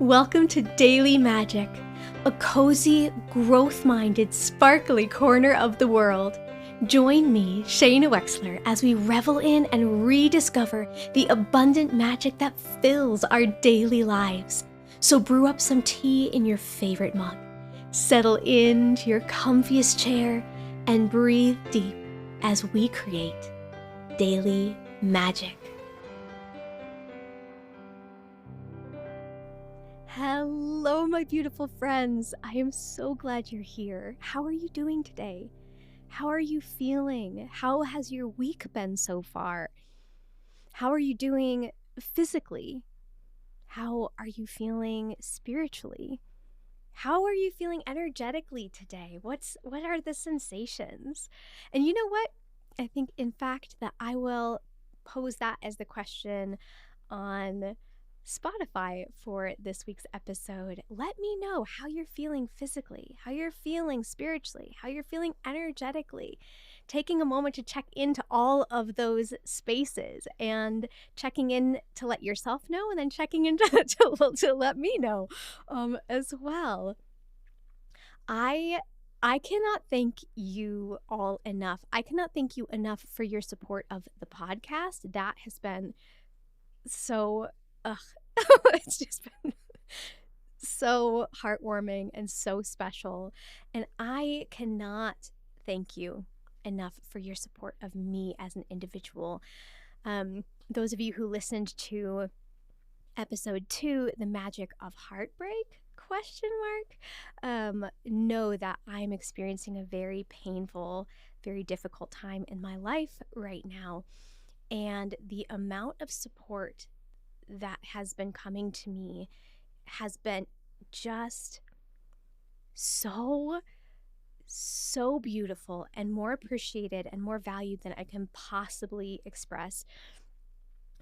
Welcome to Daily Magic, a cozy, growth-minded, sparkly corner of the world. Join me, Shayna Wexler, as we revel in and rediscover the abundant magic that fills our daily lives. So brew up some tea in your favorite mug, settle into your comfiest chair, and breathe deep as we create Daily Magic. Hello, my beautiful friends. I am so glad you're here. How are you doing today? How are you feeling? How has your week been so far? How are you doing physically? How are you feeling spiritually? How are you feeling energetically today? What are the sensations? And you know what? I think, in fact, that I will pose that as the question on Spotify for this week's episode. Let me know how you're feeling physically, how you're feeling spiritually, how you're feeling energetically. Taking a moment to check into all of those spaces and checking in to let yourself know, and then checking in to let me know as well. I cannot thank you all enough. I cannot thank you enough for your support of the podcast. That has been so it's just been so heartwarming and so special. And I cannot thank you enough for your support of me as an individual. Those of you who listened to episode 2, The Magic of Heartbreak, know that I'm experiencing a very painful, very difficult time in my life right now. And the amount of support that has been coming to me has been just so beautiful and more appreciated and more valued than I can possibly express.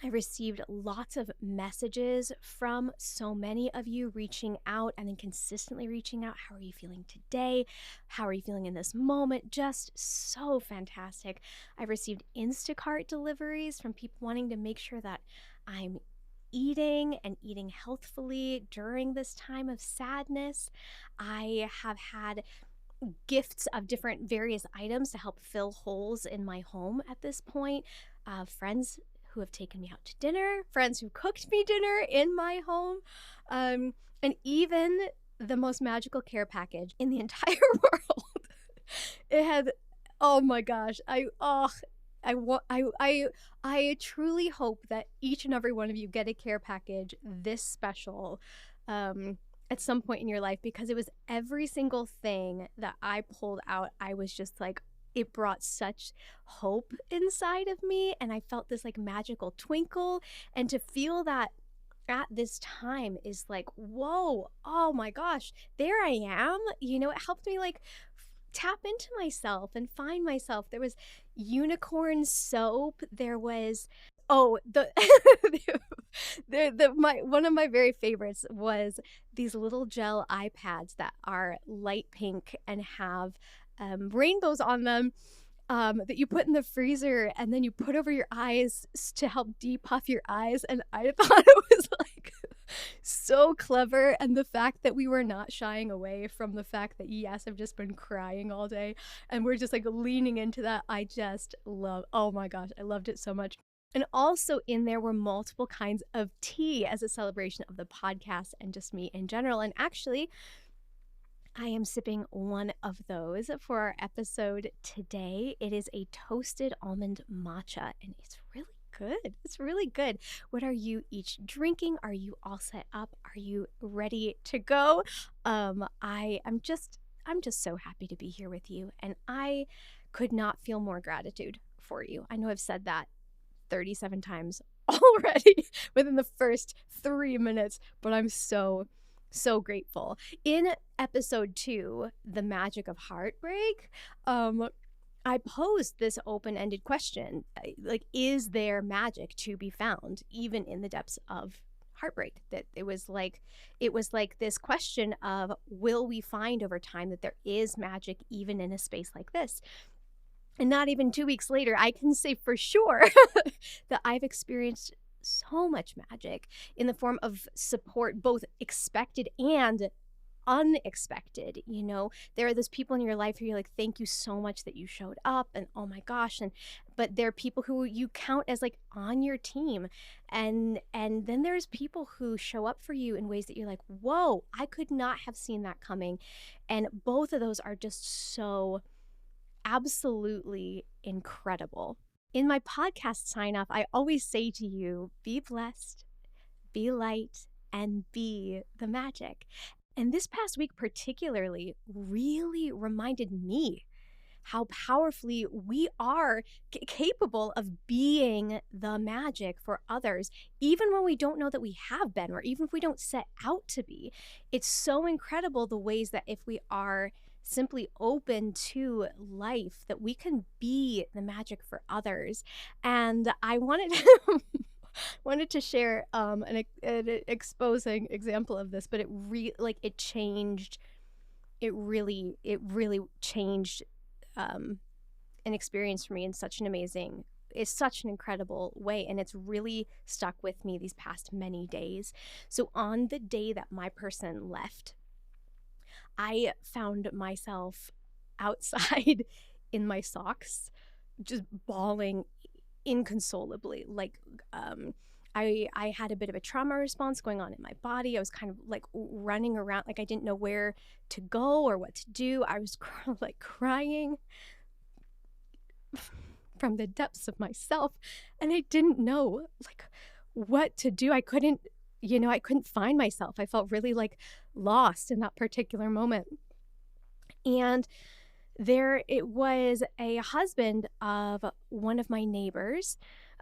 I received lots of messages from so many of you reaching out and then consistently reaching out. How are you feeling today? How are you feeling in this moment? Just so fantastic. I received Instacart deliveries from people wanting to make sure that I'm eating healthfully during this time of sadness. I have had gifts of different various items to help fill holes in my home at this point. Friends who have taken me out to dinner, friends who cooked me dinner in my home, and even the most magical care package in the entire world. It had, oh my gosh, I truly hope that each and every one of you get a care package this special at some point in your life, because it was every single thing that I pulled out. I was just like, it brought such hope inside of me, and I felt this like magical twinkle, and to feel that at this time is like, whoa, oh my gosh, there I am. It helped me like tap into myself and find myself. There was unicorn soap. There was one of my very favorites was these little gel iPads that are light pink and have rainbows on them, that you put in the freezer and then you put over your eyes to help depuff your eyes. And I thought it was like so clever. And the fact that we were not shying away from the fact that, yes, I've just been crying all day, and we're just like leaning into that. I just love, oh my gosh, I loved it so much. And also in there were multiple kinds of tea as a celebration of the podcast and just me in general. And actually, I am sipping one of those for our episode today. It is a toasted almond matcha, and it's really good. It's really good. What are you each drinking? Are you all set up? Are you ready to go? I'm just so happy to be here with you, and I could not feel more gratitude for you. I know I've said that 37 times already within the first 3 minutes, but I'm so grateful. In episode 2, The Magic of Heartbreak, I posed this open-ended question, like, is there magic to be found even in the depths of heartbreak? That it was like this question of, will we find over time that there is magic even in a space like this? And not even 2 weeks later, I can say for sure that I've experienced so much magic in the form of support, both expected and unexpected. There are those people in your life who you're like, thank you so much that you showed up, and oh my gosh. But there are people who you count as like on your team, and then there's people who show up for you in ways that you're like, whoa, I could not have seen that coming. And both of those are just so absolutely incredible. In my podcast sign off, I always say to you, be blessed, be light, and be the magic. And this past week particularly really reminded me how powerfully we are capable of being the magic for others, even when we don't know that we have been, or even if we don't set out to be. It's so incredible the ways that if we are simply open to life, that we can be the magic for others. And I wanted to share an exposing example of this, but it really changed an experience for me in such an incredible way, and it's really stuck with me these past many days. So on the day that my person left, I found myself outside in my socks, just bawling inconsolably. Like, I had a bit of a trauma response going on in my body. I was kind of like running around, like I didn't know where to go or what to do. I was like crying from the depths of myself, and I didn't know like what to do. I couldn't find myself. I felt really like lost in that particular moment. And there it was, a husband of one of my neighbors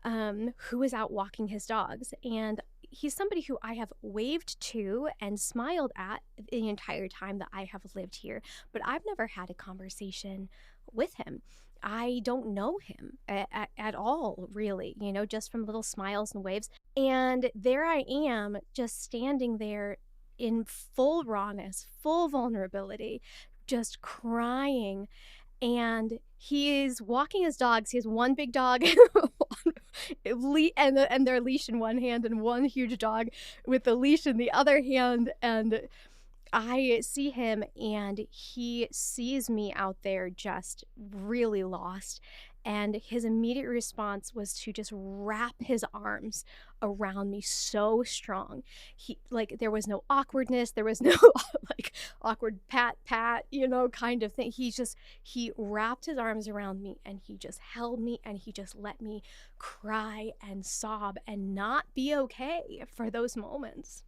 who was out walking his dogs. And he's somebody who I have waved to and smiled at the entire time that I have lived here, but I've never had a conversation with him. I don't know him at all, really, just from little smiles and waves. And there I am, just standing there in full rawness, full vulnerability, just crying. And he is walking his dogs. He has one big dog and their leash in one hand, and one huge dog with the leash in the other hand. And I see him, and he sees me out there just really lost. And his immediate response was to just wrap his arms around me so strong. There was no awkwardness. There was no like awkward pat, kind of thing. He wrapped his arms around me, and he just held me, and he just let me cry and sob and not be okay for those moments.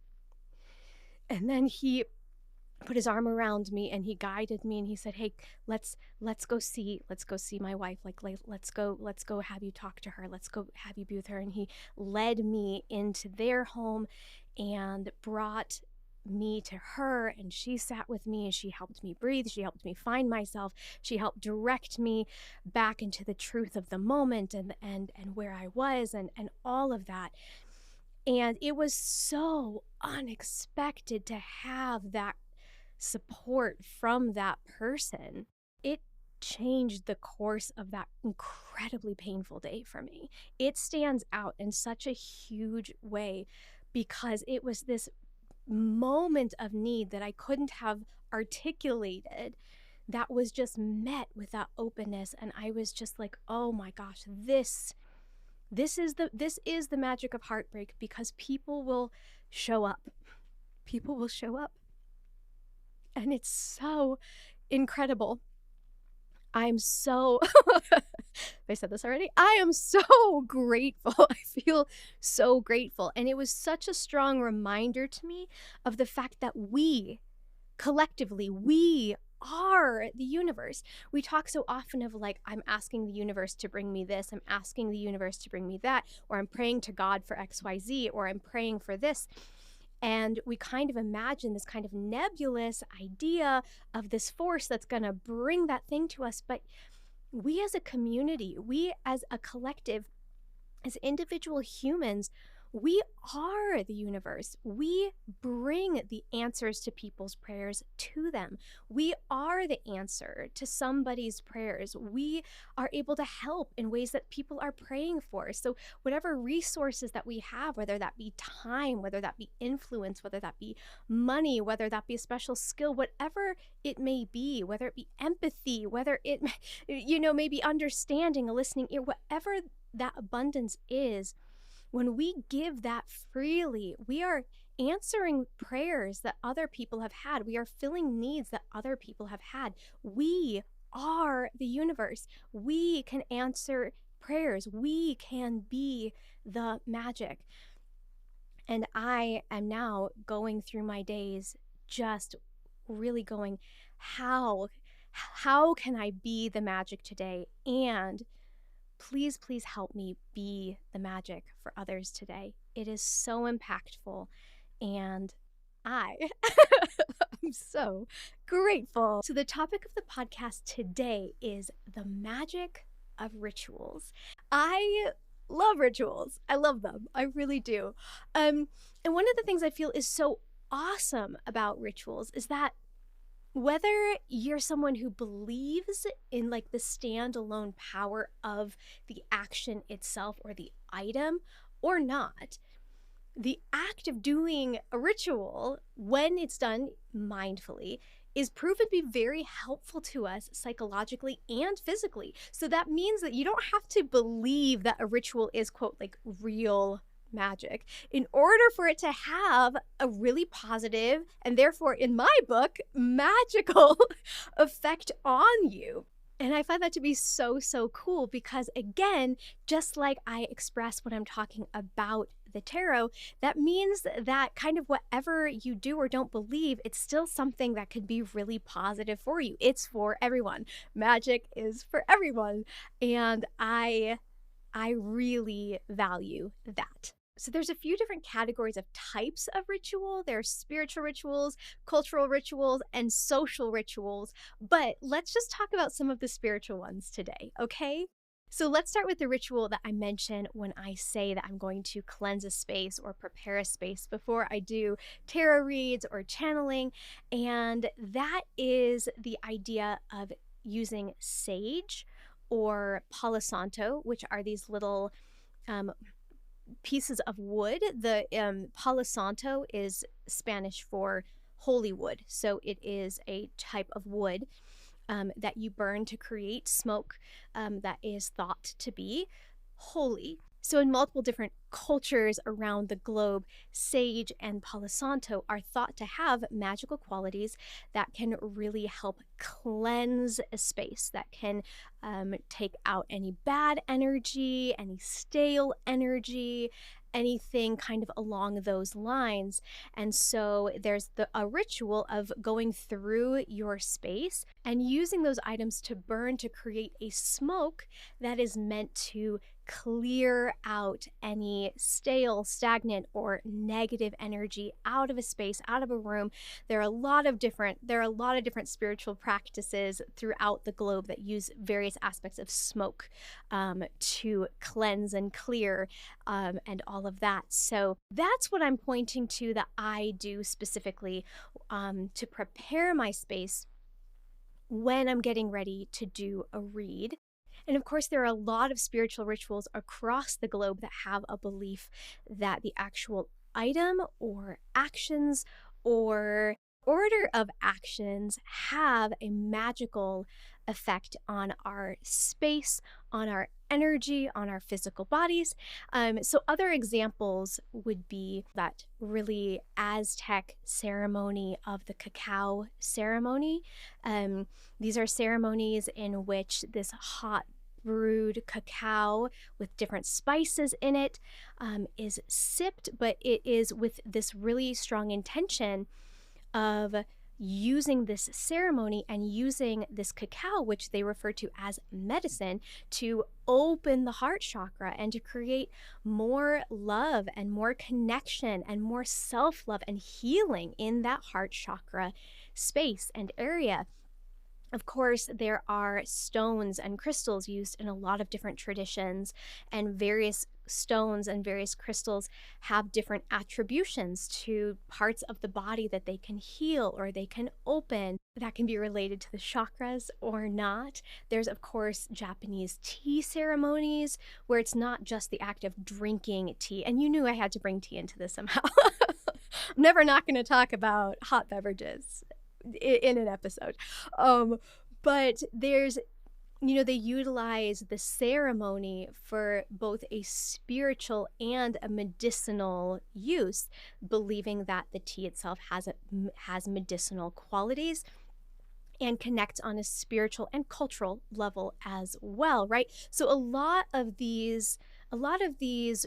And then he put his arm around me, and he guided me, and he said, hey, let's go see my wife. Like, let's go have you talk to her. Let's go have you be with her. And he led me into their home and brought me to her, and she sat with me, and she helped me breathe. She helped me find myself. She helped direct me back into the truth of the moment and where I was and all of that. And it was so unexpected to have that support from that person. It changed the course of that incredibly painful day for me. It stands out in such a huge way because it was this moment of need that I couldn't have articulated, that was just met with that openness. And I was just like, oh my gosh, this is the magic of heartbreak, because people will show up. People will show up. And it's so incredible. I'm so, I said this already, I am so grateful. I feel so grateful. And it was such a strong reminder to me of the fact that we, collectively, we are the universe. We talk so often of like, I'm asking the universe to bring me this, I'm asking the universe to bring me that, or I'm praying to God for XYZ, or I'm praying for this. And we kind of imagine this kind of nebulous idea of this force that's going to bring that thing to us. But we as a community, we as a collective, as individual humans, We are the universe. We bring the answers to people's prayers to them. We are the answer to somebody's prayers. We are able to help in ways that people are praying for. So whatever resources that we have, whether that be time, whether that be influence, whether that be money, whether that be a special skill, whatever it may be, whether it be empathy, whether it, may be understanding, a listening ear, whatever that abundance is, when we give that freely, we are answering prayers that other people have had. We are filling needs that other people have had. We are the universe. We can answer prayers. We can be the magic. And I am now going through my days just really going, how can I be the magic today? And please, please help me be the magic for others today. It is so impactful, and I am so grateful. So the topic of the podcast today is the magic of rituals. I love rituals. I love them. I really do. And one of the things I feel is so awesome about rituals is that whether you're someone who believes in like the standalone power of the action itself or the item or not, the act of doing a ritual, when it's done mindfully, is proven to be very helpful to us psychologically and physically. So that means that you don't have to believe that a ritual is, quote, like real magic in order for it to have a really positive and therefore, in my book, magical effect on you. And I find that to be so, so cool because, again, just like I express when I'm talking about the tarot, that means that kind of whatever you do or don't believe, it's still something that could be really positive for you. It's for everyone. Magic is for everyone. And I really value that. So there's a few different categories of types of ritual. There's spiritual rituals, cultural rituals, and social rituals. But let's just talk about some of the spiritual ones today, okay? So let's start with the ritual that I mention when I say that I'm going to cleanse a space or prepare a space before I do tarot reads or channeling. And that is the idea of using sage or palo santo, which are these little pieces of wood. The palo santo is Spanish for holy wood. So it is a type of wood that you burn to create smoke that is thought to be holy. So in multiple different cultures around the globe, sage and palo santo are thought to have magical qualities that can really help cleanse a space, that can take out any bad energy, any stale energy, anything kind of along those lines. And so there's a ritual of going through your space and using those items to burn to create a smoke that is meant to clear out any stale, stagnant, or negative energy out of a space, out of a room. There are a lot of different spiritual practices throughout the globe that use various aspects of smoke to cleanse and clear and all of that. So that's what I'm pointing to that I do specifically to prepare my space when I'm getting ready to do a read. And of course, there are a lot of spiritual rituals across the globe that have a belief that the actual item or actions or order of actions have a magical effect on our space, on our energy, on our physical bodies. So other examples would be that really Aztec ceremony of the cacao ceremony. These are ceremonies in which this hot brewed cacao with different spices in it is sipped, but it is with this really strong intention of using this ceremony and using this cacao, which they refer to as medicine, to open the heart chakra and to create more love and more connection and more self-love and healing in that heart chakra space and area. Of course, there are stones and crystals used in a lot of different traditions and various stones and various crystals have different attributions to parts of the body that they can heal or they can open. That can be related to the chakras or not. There's, of course, Japanese tea ceremonies where it's not just the act of drinking tea. And you knew I had to bring tea into this somehow. I'm never not going to talk about hot beverages in an episode. But there's, they utilize the ceremony for both a spiritual and a medicinal use, believing that the tea itself has medicinal qualities and connects on a spiritual and cultural level as well, right? So a lot of these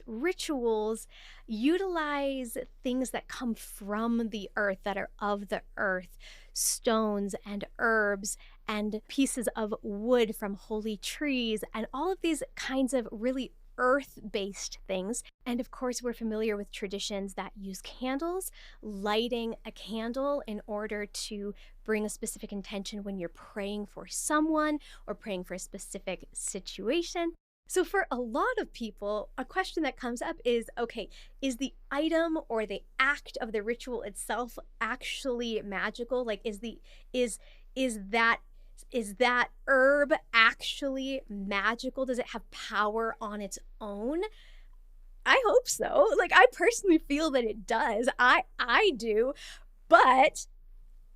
rituals utilize things that come from the earth, that are of the earth, stones and herbs and pieces of wood from holy trees, and all of these kinds of really earth-based things. And of course, we're familiar with traditions that use candles, lighting a candle in order to bring a specific intention when you're praying for someone or praying for a specific situation. So for a lot of people, a question that comes up is, okay, is the item or the act of the ritual itself actually magical? Like, is that herb actually magical? Does it have power on its own? I hope so. Like, I personally feel that it does. I do. But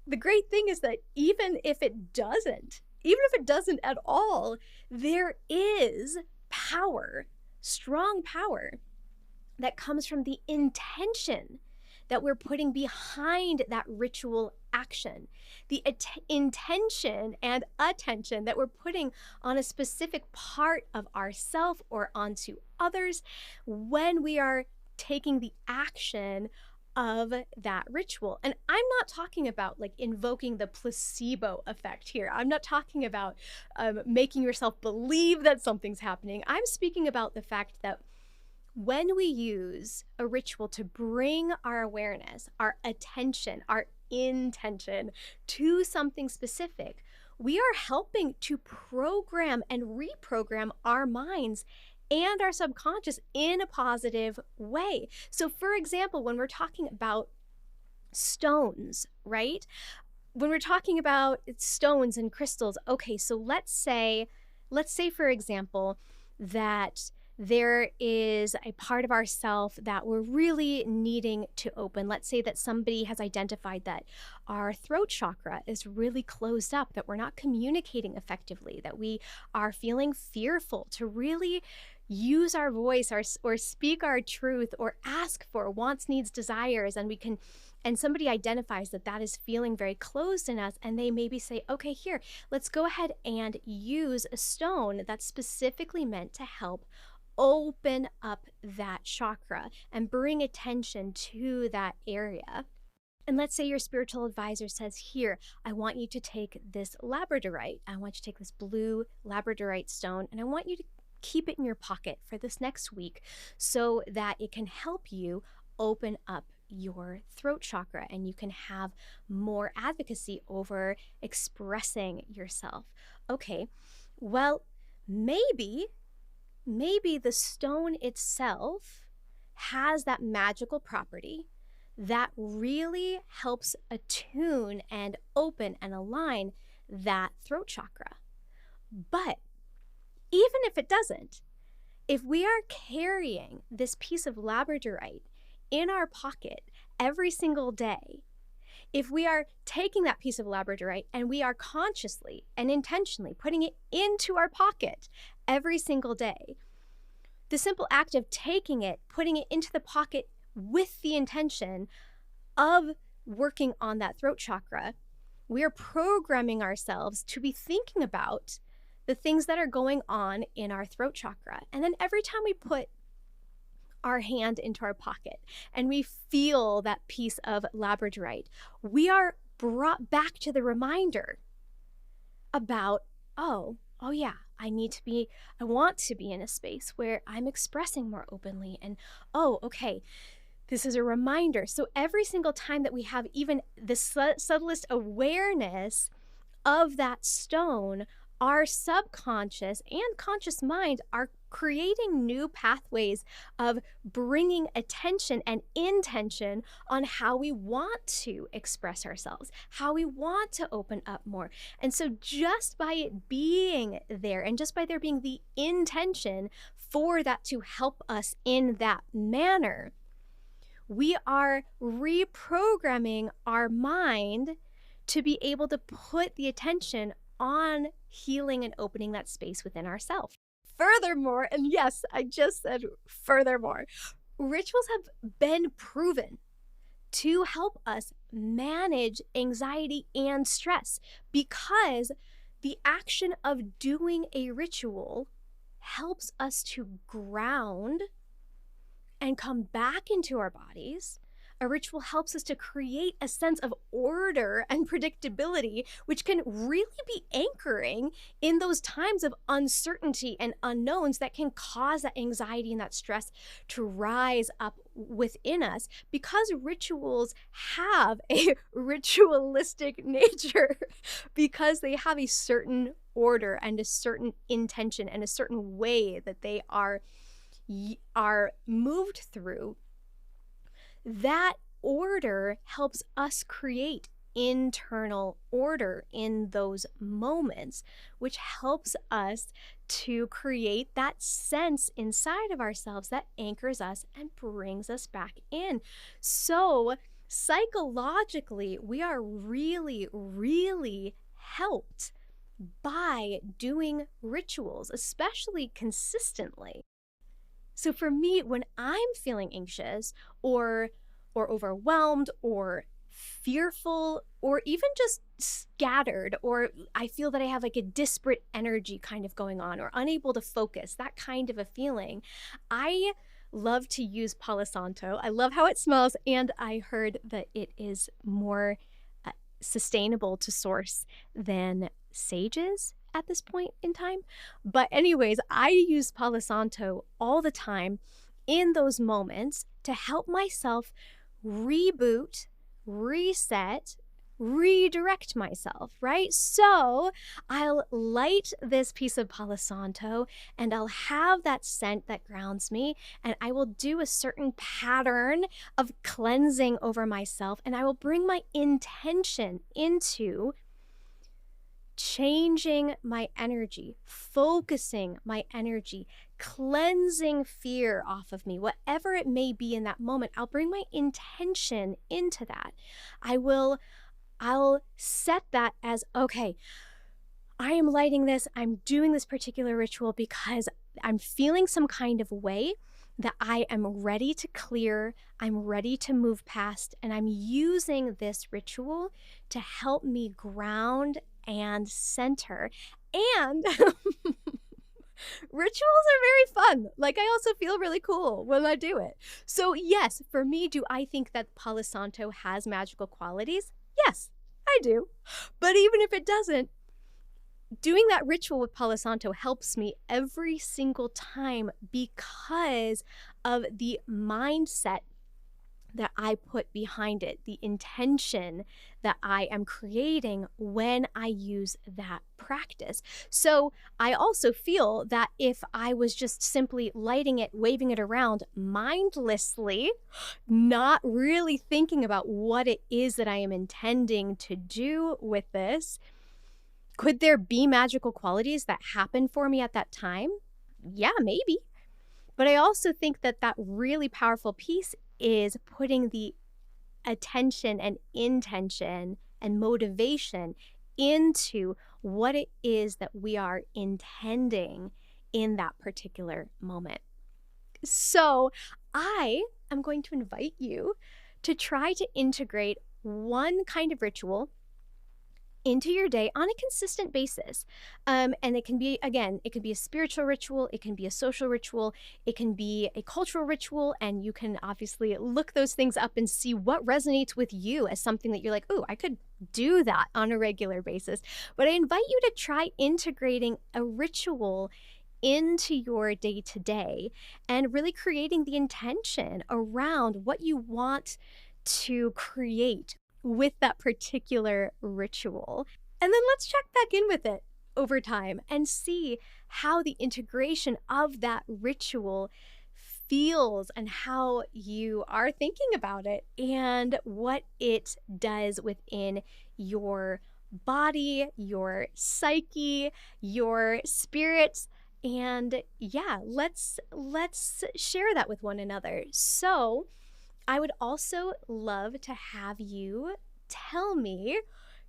the great thing is that even if it doesn't at all, there is power, strong power that comes from the intention that we're putting behind that ritual action, the intention and attention that we're putting on a specific part of ourself or onto others when we are taking the action of that ritual. And I'm not talking about like invoking the placebo effect here. I'm not talking about making yourself believe that something's happening. I'm speaking about the fact that when we use a ritual to bring our awareness, our attention, our intention to something specific, we are helping to program and reprogram our minds and our subconscious in a positive way. So for example, when we're talking about stones, right? When we're talking about stones and crystals, okay, so let's say for example, that there is a part of ourself that we're really needing to open. Let's say that somebody has identified that our throat chakra is really closed up, that we're not communicating effectively, that we are feeling fearful to really use our voice or speak our truth or ask for wants, needs, desires, and somebody identifies that is feeling very closed in us, and they maybe say, okay, here, let's go ahead and use a stone that's specifically meant to help open up that chakra and bring attention to that area. And let's say your spiritual advisor says, here, I want you to take this labradorite. I want you to take this blue labradorite stone, and I want you to keep it in your pocket for this next week so that it can help you open up your throat chakra and you can have more advocacy over expressing yourself. Okay, well, maybe the stone itself has that magical property that really helps attune and open and align that throat chakra. But even if it doesn't, if we are carrying this piece of labradorite in our pocket every single day, if we are taking that piece of labradorite and we are consciously and intentionally putting it into our pocket every single day, the simple act of taking it, putting it into the pocket with the intention of working on that throat chakra, we are programming ourselves to be thinking about the things that are going on in our throat chakra. And then every time we put our hand into our pocket and we feel that piece of labradorite, we are brought back to the reminder about, oh yeah, I want to be in a space where I'm expressing more openly. And oh, okay, this is a reminder. So every single time that we have even the subtlest awareness of that stone, our subconscious and conscious mind are creating new pathways of bringing attention and intention on how we want to express ourselves, how we want to open up more. And so just by it being there and just by there being the intention for that to help us in that manner, we are reprogramming our mind to be able to put the attention on healing and opening that space within ourselves. Furthermore, and yes, I just said furthermore, rituals have been proven to help us manage anxiety and stress because the action of doing a ritual helps us to ground and come back into our bodies. A ritual helps us to create a sense of order and predictability, which can really be anchoring in those times of uncertainty and unknowns that can cause that anxiety and that stress to rise up within us, because rituals have a ritualistic nature, because they have a certain order and a certain intention and a certain way that they are moved through. That order helps us create internal order in those moments, which helps us to create that sense inside of ourselves that anchors us and brings us back in. So psychologically, we are really, really helped by doing rituals, especially consistently. So for me, when I'm feeling anxious or overwhelmed or fearful or even just scattered, or I feel that I have like a disparate energy kind of going on or unable to focus, that kind of a feeling, I love to use Palo Santo. I love how it smells, and I heard that it is more sustainable to source than sages at this point in time. But anyways, I use Palo Santo all the time in those moments to help myself reboot, reset, redirect myself, right? So I'll light this piece of Palo Santo and I'll have that scent that grounds me, and I will do a certain pattern of cleansing over myself, and I will bring my intention into changing my energy, focusing my energy, cleansing fear off of me, whatever it may be in that moment. I'll bring my intention into that. I'll set that as, okay, I am lighting this, I'm doing this particular ritual because I'm feeling some kind of way that I am ready to clear, I'm ready to move past, and I'm using this ritual to help me ground and center. And rituals are very fun. Like, I also feel really cool when I do it. So yes, for me, do I think that Palo Santo has magical qualities? Yes, I do. But even if it doesn't, doing that ritual with Palo Santo helps me every single time because of the mindset that I put behind it, the intention that I am creating when I use that practice. So I also feel that if I was just simply lighting it, waving it around mindlessly, not really thinking about what it is that I am intending to do with this, could there be magical qualities that happen for me at that time? Yeah, maybe. But I also think that that really powerful piece is putting the attention and intention and motivation into what it is that we are intending in that particular moment. So I am going to invite you to try to integrate one kind of ritual into your day on a consistent basis. And it can be, again, it can be a spiritual ritual, it can be a social ritual, it can be a cultural ritual, and you can obviously look those things up and see what resonates with you as something that you're like, oh, I could do that on a regular basis. But I invite you to try integrating a ritual into your day-to-day and really creating the intention around what you want to create with that particular ritual. And then let's check back in with it over time and see how the integration of that ritual feels and how you are thinking about it and what it does within your body, your psyche, your spirits. And yeah, let's share that with one another. So I would also love to have you tell me,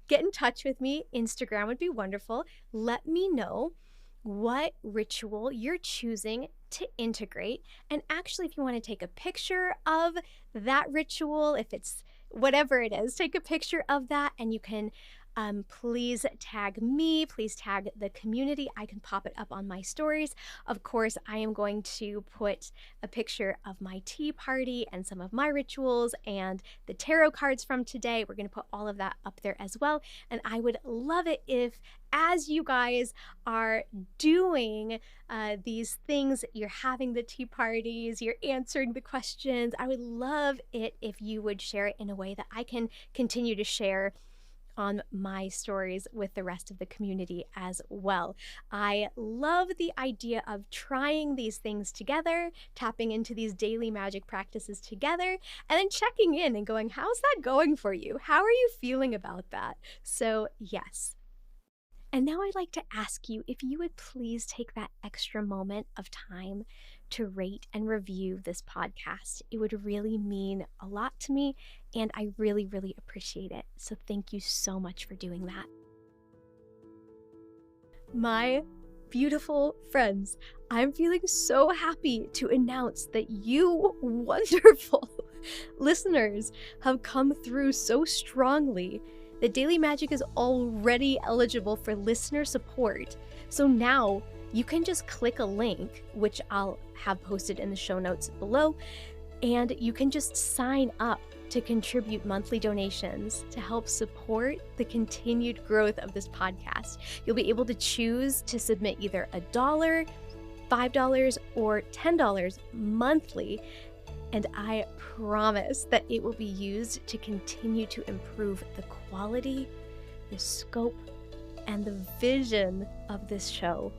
get in touch with me. Instagram would be wonderful. Let me know what ritual you're choosing to integrate. And actually, if you want to take a picture of that ritual, if it's whatever it is, take a picture of that and you can please tag me, please tag the community. I can pop it up on my stories. Of course, I am going to put a picture of my tea party and some of my rituals and the tarot cards from today. We're going to put all of that up there as well. And I would love it if, as you guys are doing these things, you're having the tea parties, you're answering the questions, I would love it if you would share it in a way that I can continue to share on my stories with the rest of the community as well. I love the idea of trying these things together, tapping into these daily magic practices together, and then checking in and going, how's that going for you? How are you feeling about that? So yes. And now I'd like to ask you if you would please take that extra moment of time to rate and review this podcast. It would really mean a lot to me, and I really, really appreciate it. So thank you so much for doing that. My beautiful friends, I'm feeling so happy to announce that you wonderful listeners have come through so strongly that Daily Magic is already eligible for listener support. So now you can just click a link, which I'll have posted in the show notes below, and you can just sign up to contribute monthly donations to help support the continued growth of this podcast. You'll be able to choose to submit either $1, $5, or $10 monthly. And I promise that it will be used to continue to improve the quality, the scope, and the vision of this show.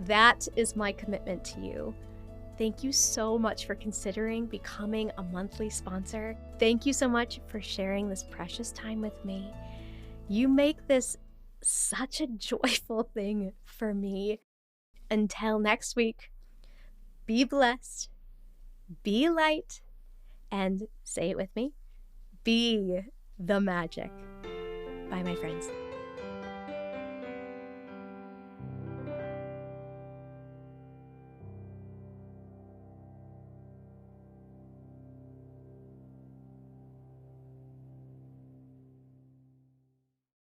That is my commitment to you. Thank you so much for considering becoming a monthly sponsor. Thank you so much for sharing this precious time with me. You make this such a joyful thing for me. Until next week, be blessed, be light, and say it with me, be the magic. Bye, my friends.